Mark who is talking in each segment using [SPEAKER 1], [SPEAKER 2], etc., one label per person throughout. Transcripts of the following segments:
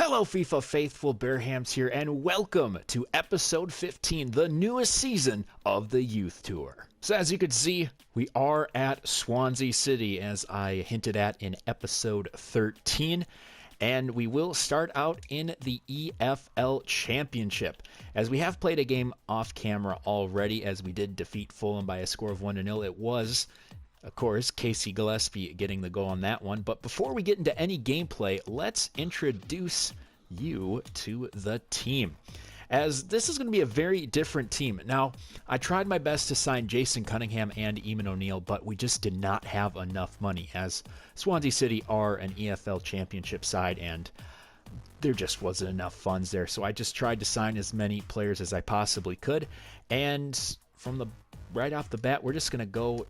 [SPEAKER 1] Hello FIFA faithful, Bearhamms here, and welcome to episode 15, the newest season of the Youth Tour. So as you can see, we are at Swansea City, as I hinted at in episode 13, and we will start out in the EFL Championship, as we have played a game off camera already, as we did defeat Fulham by a score of 1-0. It was, of course, Casey Gillespie getting the goal on that one. But before we get into any gameplay, let's introduce you to the team, as this is going to be a very different team. Now, I tried my best to sign Jason Cunningham and Eamon O'Neill, but we just did not have enough money, as Swansea City are an EFL Championship side, and there just wasn't enough funds there. So I just tried to sign as many players as I possibly could, and from the right off the bat, we're just going to go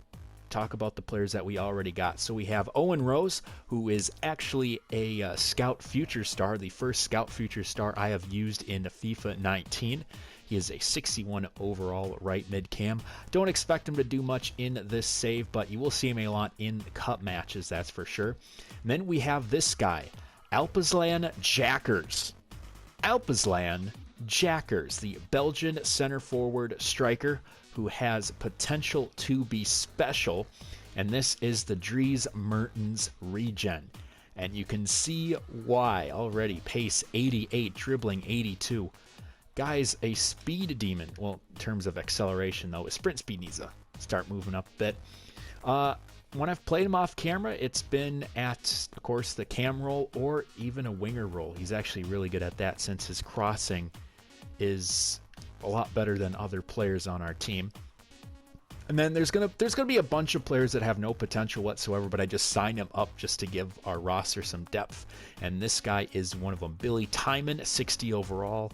[SPEAKER 1] talk about the players that we already got. So we have Owen Rose, who is actually a Scout Future Star, the first Scout Future Star I have used in FIFA 19. He is a 61 overall right mid cam. Don't expect him to do much in this save, but you will see him a lot in cup matches, that's for sure. And then we have this guy, Alpeslan Jackers. Alpeslan Jackers, the Belgian center forward striker who has potential to be special, and this is the Dries Mertens regen, and you can see why already. Pace 88, dribbling 82. Guy's a speed demon. Well, in terms of acceleration though, his sprint speed needs to start moving up a bit. When I've played him off camera, it's been at, of course, the cam role or even a winger role. He's actually really good at that, since his crossing is a lot better than other players on our team. And then there's gonna be a bunch of players that have no potential whatsoever, but I just signed them up just to give our roster some depth. And this guy is one of them. Billy Timon, 60 overall.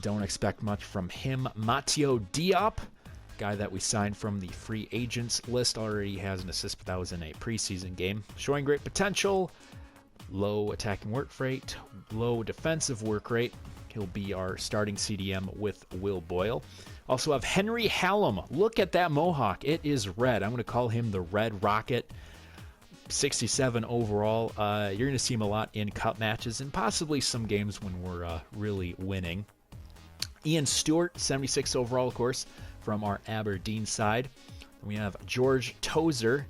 [SPEAKER 1] Don't expect much from him. Mateo Diop, guy that we signed from the free agents list, already has an assist, but that was in a preseason game. Showing great potential. Low attacking work rate, low defensive work rate. He'll be our starting CDM with Will Boyle. Also have Henry Hallam. Look at that mohawk. It is red. I'm going to call him the Red Rocket. 67 overall. You're going to see him a lot in cup matches and possibly some games when we're really winning. Ian Stewart, 76 overall, of course, from our Aberdeen side. We have George Tozer,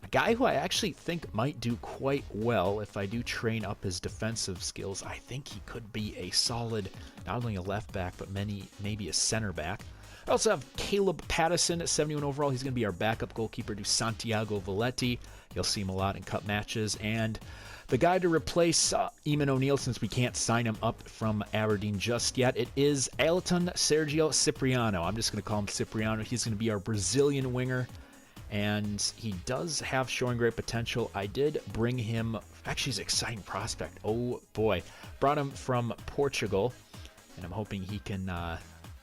[SPEAKER 1] a guy who I actually think might do quite well if I do train up his defensive skills. I think he could be a solid, not only a left back, but maybe a center back. I also have Caleb Pattison at 71 overall. He's going to be our backup goalkeeper to Santiago Valetti. You'll see him a lot in cup matches. And the guy to replace Eamon O'Neill, since we can't sign him up from Aberdeen just yet, it is Ailton Sergio Cipriano. I'm just going to call him Cipriano. He's going to be our Brazilian winger, and he does have showing great potential. I did bring him, actually he's an exciting prospect. Oh boy. Brought him from Portugal, and I'm hoping he can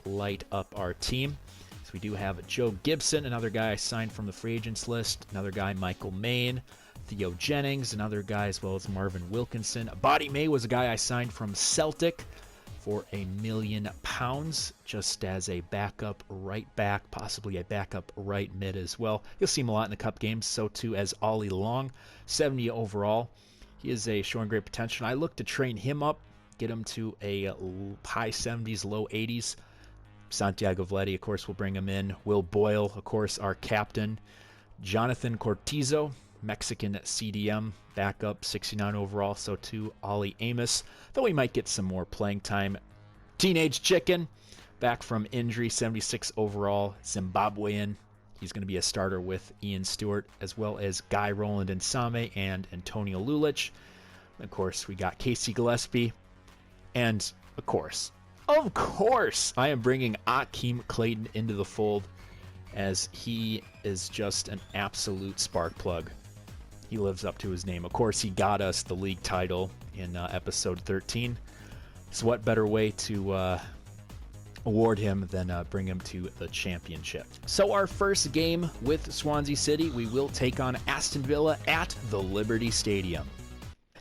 [SPEAKER 1] light up our team. So we do have Joe Gibson, another guy I signed from the free agents list. Another guy, Michael Main. Theo Jennings, another guy, as well as Marvin Wilkinson. Body May was a guy I signed from Celtic for £1 million, just as a backup right back, possibly a backup right mid as well. You'll see him a lot in the cup games, so too as Ollie Long, 70 overall. He is a showing great potential. I look to train him up, get him to a high 70s, low 80s. Santiago Valetti, of course, will bring him in. Will Boyle, of course, our captain. Jonathan Cortizo, Mexican CDM, backup, 69 overall, so too Ollie Amos, though we might get some more playing time. Teenage Chicken, back from injury, 76 overall, Zimbabwean. He's going to be a starter with Ian Stewart, as well as Guy Roland Nsame and Antonio Lulich. Of course, we got Casey Gillespie, and of course, I am bringing Akeem Clayton into the fold, as he is just an absolute spark plug. He lives up to his name. Of course, he got us the league title in episode 13. So what better way to award him than bring him to the championship? So our first game with Swansea City, we will take on Aston Villa at the Liberty Stadium.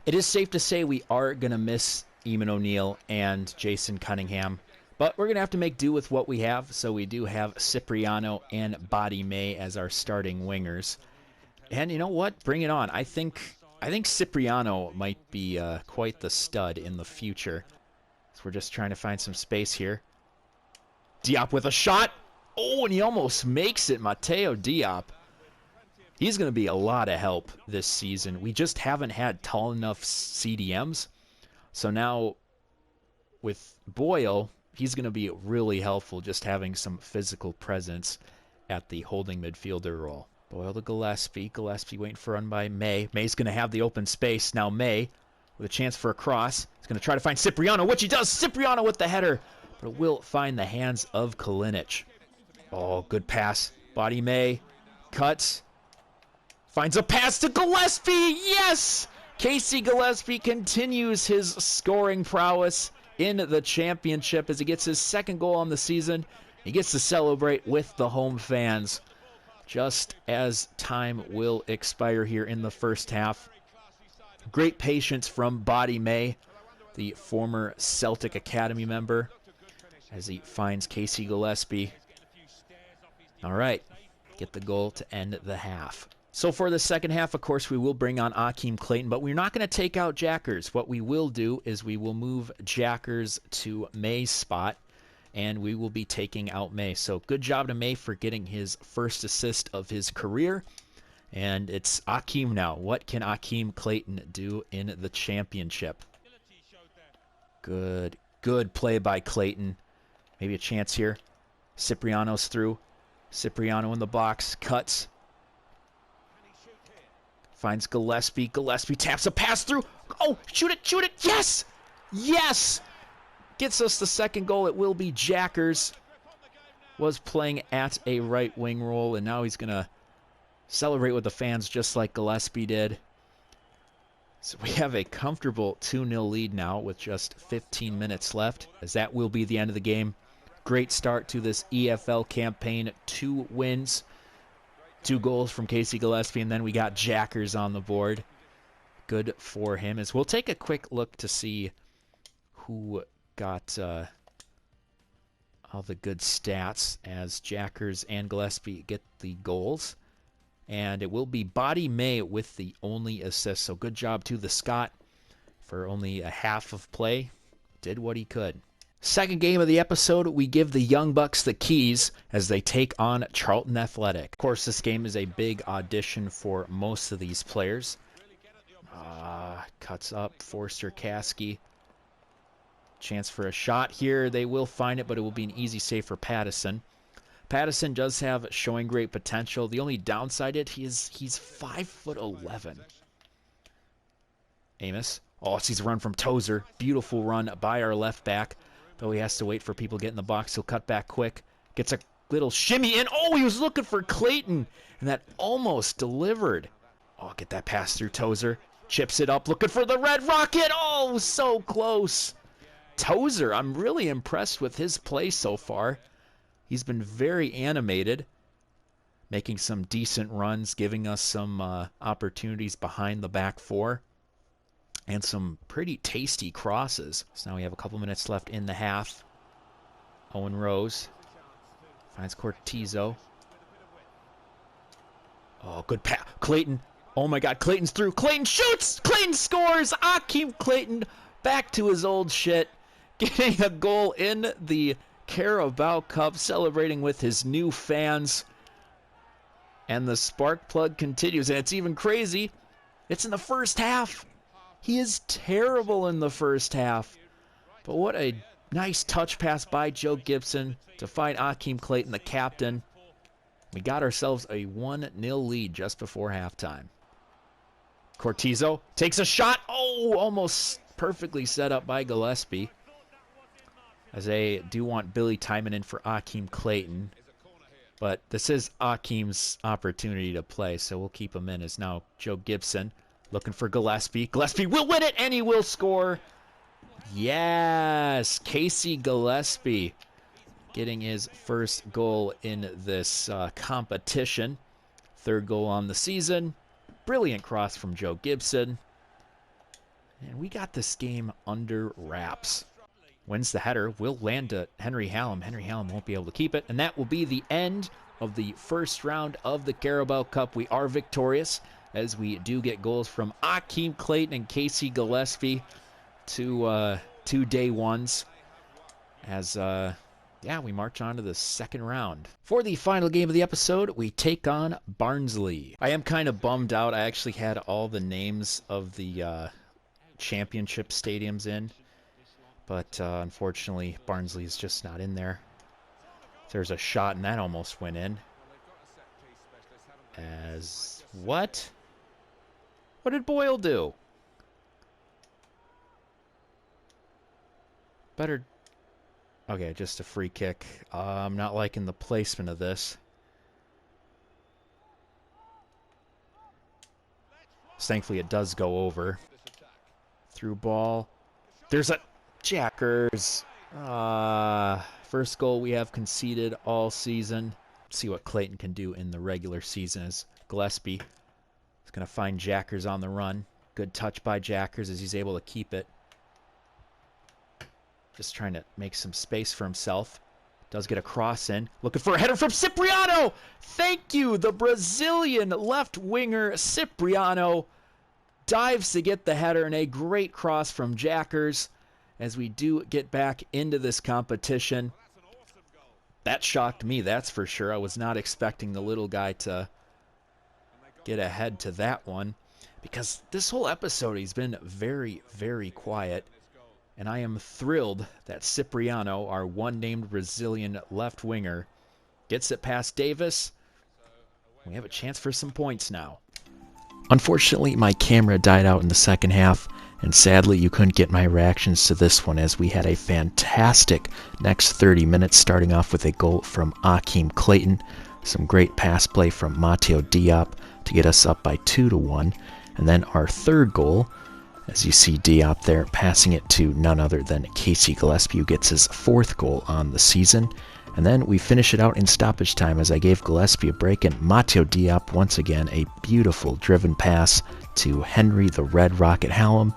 [SPEAKER 1] It is safe to say we are going to miss Eamon O'Neill and Jason Cunningham, but we're going to have to make do with what we have. So we do have Cipriano and Body May as our starting wingers. And you know what? Bring it on. I think I think Cipriano might be quite the stud in the future. So we're just trying to find some space here. Diop with a shot. Oh, and he almost makes it, Mateo Diop. He's going to be a lot of help this season. We just haven't had tall enough CDMs. So now with Boyle, he's going to be really helpful just having some physical presence at the holding midfielder role. Boyle to Gillespie. Gillespie waiting for run by May. May's going to have the open space. Now May with a chance for a cross. He's going to try to find Cipriano, which he does. Cipriano with the header. But it will find the hands of Kalinic. Oh, good pass. Body May. Cuts. Finds a pass to Gillespie. Yes! Casey Gillespie continues his scoring prowess in the championship as he gets his second goal on the season. He gets to celebrate with the home fans just as time will expire here in the first half. Great patience from Body May, the former Celtic Academy member, as he finds Casey Gillespie. All right, get the goal to end the half. So for the second half, of course, we will bring on Akeem Clayton, but we're not going to take out Jackers. What we will do is we will move Jackers to May's spot, and we will be taking out May. So good job to May for getting his first assist of his career. And it's Akeem now. What can Akeem Clayton do in the championship? Good play by Clayton. Maybe a chance here. Cipriano's through. Cipriano in the box. Cuts. Finds Gillespie. Gillespie taps a pass through. Oh, shoot it, shoot it. Yes! Yes! Gets us the second goal. It will be Jackers. Was playing at a right wing role, and now he's going to celebrate with the fans just like Gillespie did. So we have a comfortable 2-0 lead now with just 15 minutes left, as that will be the end of the game. Great start to this EFL campaign. 2 wins. 2 goals from Casey Gillespie, and then we got Jackers on the board. Good for him. As we'll take a quick look to see who got all the good stats as Jackers and Gillespie get the goals. And it will be Body May with the only assist. So good job to the Scot for only a half of play. Did what he could. Second game of the episode, we give the Young Bucks the keys as they take on Charlton Athletic. Of course, this game is a big audition for most of these players. Cuts up, Forster Kasky. Chance for a shot here. They will find it, but it will be an easy save for Pattison. Pattison does have showing great potential. The only downside he's 5'11". Amos. Oh, sees a run from Tozer. Beautiful run by our left back. Though he has to wait for people to get in the box. He'll cut back quick. Gets a little shimmy in. Oh, he was looking for Clayton. And that almost delivered. Oh, get that pass through Tozer. Chips it up. Looking for the red rocket. Oh, so close. Tozer, I'm really impressed with his play so far. He's been very animated. Making some decent runs. Giving us some opportunities behind the back four. And some pretty tasty crosses. So now we have a couple minutes left in the half. Owen Rose finds Cortizo. Oh, good pass. Clayton. Oh my God, Clayton's through. Clayton shoots. Clayton scores. Akeem Clayton back to his old shit. Getting a goal in the Carabao Cup. Celebrating with his new fans. And the spark plug continues. And it's even crazy. It's in the first half. He is terrible in the first half. But what a nice touch pass by Joe Gibson to find Akeem Clayton, the captain. We got ourselves a 1-0 lead just before halftime. Cortizo takes a shot. Oh, almost perfectly set up by Gillespie. As they do want Billy Timon in for Akeem Clayton. But this is Akeem's opportunity to play, so we'll keep him in. As now Joe Gibson looking for Gillespie. Gillespie will win it, and he will score. Yes, Casey Gillespie getting his first goal in this competition. 3rd goal on the season. Brilliant cross from Joe Gibson. And we got this game under wraps. Wins the header. Will land to Henry Hallam. Henry Hallam won't be able to keep it. And that will be the end of the first round of the Carabao Cup. We are victorious as we do get goals from Akeem Clayton and Casey Gillespie, two day ones, as yeah, we march on to the second round. For the final game of the episode, we take on Barnsley. I am kind of bummed out. I actually had all the names of the championship stadiums in, but unfortunately Barnsley is just not in there. There's a shot and that almost went in. As what? What did Boyle do? Better. Okay, just a free kick. I'm not liking the placement of this. Thankfully it does go over. Through ball. There's a Jackers. First goal we have conceded all season. See what Clayton can do in the regular season as Gillespie is going to find Jackers on the run. Good touch by Jackers as he's able to keep it. Just trying to make some space for himself. Does get a cross in. Looking for a header from Cipriano. Thank you. The Brazilian left winger Cipriano dives to get the header, and a great cross from Jackers as we do get back into this competition. That shocked me, that's for sure. I was not expecting the little guy to get ahead to that one, because this whole episode he's been very, very quiet. And I am thrilled that Cipriano, our one-named Brazilian left winger, gets it past Davis. We have a chance for some points now. Unfortunately, my camera died out in the second half, and sadly you couldn't get my reactions to this one, as we had a fantastic next 30 minutes, starting off with a goal from Akeem Clayton, some great pass play from Matteo Diop to get us up by 2-1, and then our third goal, as you see Diop there, passing it to none other than Casey Gillespie, who gets his fourth goal on the season. And then we finish it out in stoppage time as I gave Gillespie a break, and Matteo Diop, once again, a beautiful driven pass to Henry the Red Rocket Hallam.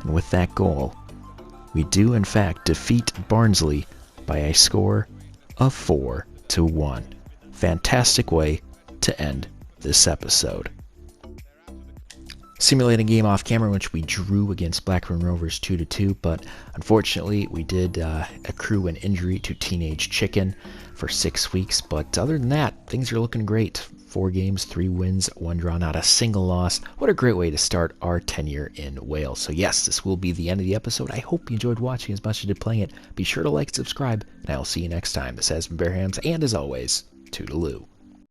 [SPEAKER 1] And with that goal, we do in fact defeat Barnsley by a score of 4-1. Fantastic way to end this episode. Simulating game off camera in which we drew against Blackburn Rovers 2-2, but unfortunately we did accrue an injury to Teenage Chicken for 6 weeks. But other than that, things are looking great. 4 games, 3 wins, 1 draw, not a single loss. What a great way to start our tenure in Wales. So yes, this will be the end of the episode. I hope you enjoyed watching as much as you did playing it. Be sure to like and subscribe, and I will see you next time. This has been Bearhamms, and as always, toodaloo.